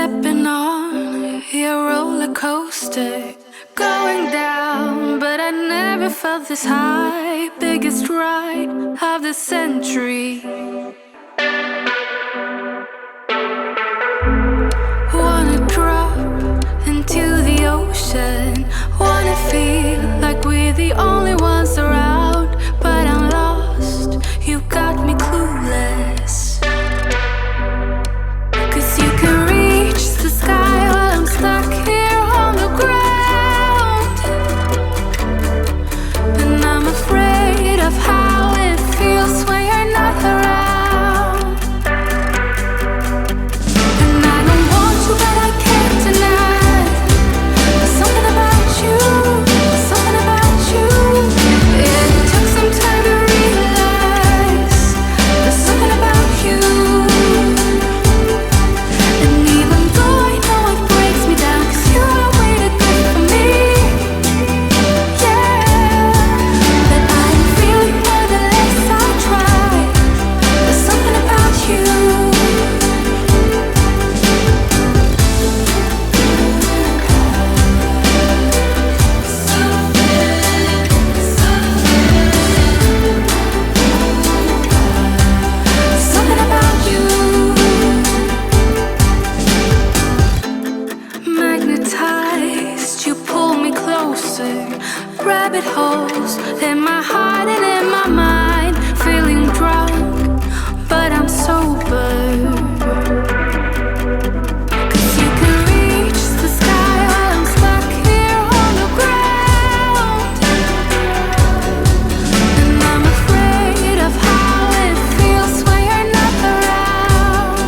stepping on your roller coaster, going down, but I never felt this high. Biggest ride of the century. Wanna drop into the ocean, wanna feel like we're the only ones around, but I'm lost, you got me clueless. Cause you can reach the sky while I'm stuck here on the ground, and I'm afraid of how it feels when you're not around. And I don't want to, but I can't deny. There's something about you, there's something about you. It took some time to realize there's something about you. And even though I know it breaks me down, 'cause you are way too good for me, yeah, that I'm feeling more the less I try. There's something about you. Something about you. Magnetized, you pull me closer. Rabbit holes in my heart and in my mind. Feeling drunk, but I'm sober. 'Cause you can reach the sky while I'm stuck here on the ground, and I'm afraid of how it feels when you're not around.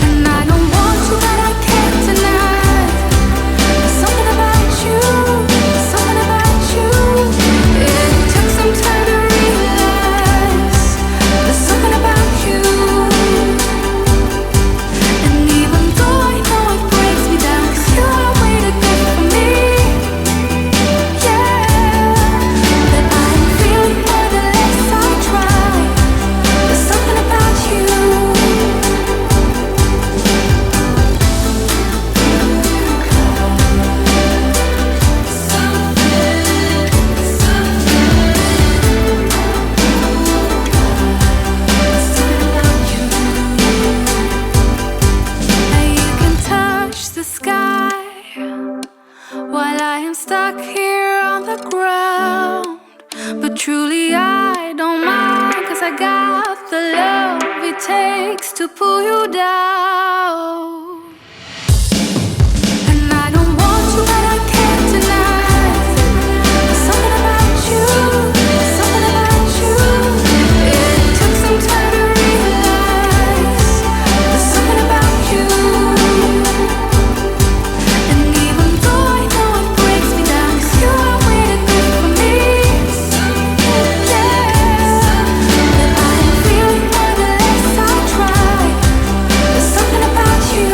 And I don't want to, but I can't deny. There's something about you, there's something about you. It took some time to realize there's something about you. And even though I know it breaks me down, 'cause you are way too good for me, yeah, that I'm feeling more the less I try. There's something about you. You can touch the sky while I am stuck here on the ground. But truly I don't mind, 'cause I got the love it takes to pull you down. And I don't want to, but I can't deny. There's something about you, there's something about you. It took some time to realize there's something about you. And even though I know it breaks me down, 'cause you are way too good for me, yeah, that I'm feeling more the less I try. There's something about you.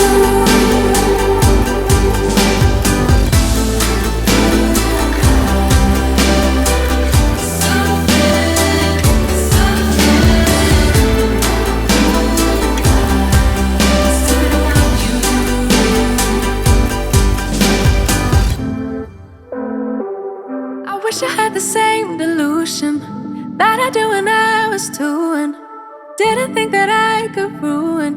I wish I had the same delusion that I do when I was two, and didn't think that I could ruin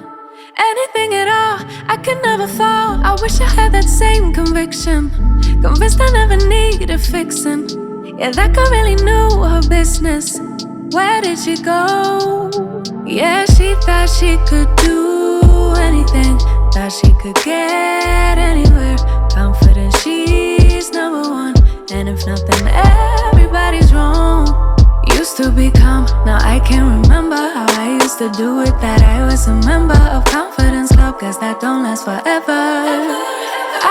anything at all. I could never fall. I wish I had that same conviction, convinced I never needed fixing. Yeah, that girl really knew her business. Where did she go? Yeah, she thought she could do anything, thought she could get anywhere. Confident she's number one, and if nothing, everybody's wrong. Used to be calm, now I can't remember how I used to do it. That I was a member of Confidence Club, 'cause that don't last forever.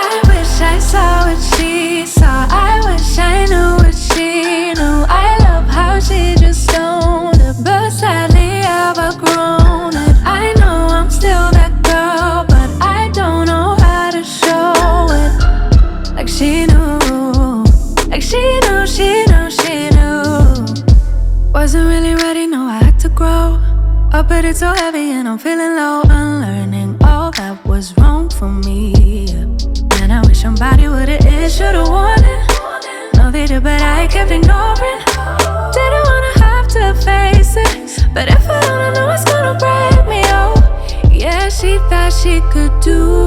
I wish I saw what she saw, I wish I knew what she knew. I love how she just owned it, but sadly I've outgrown it. I know I'm still that girl, but I don't know how to show it. Like she knew, like she knew, she knew, she knew. Wasn't really ready, no, I had to grow up, but it's so heavy and I'm feeling low. Unlearning somebody what it is, should've warned it. No, they did, but I kept ignoring. Didn't wanna have to face it, but if I don't, I know it's gonna break me, oh. Yeah, she thought she could do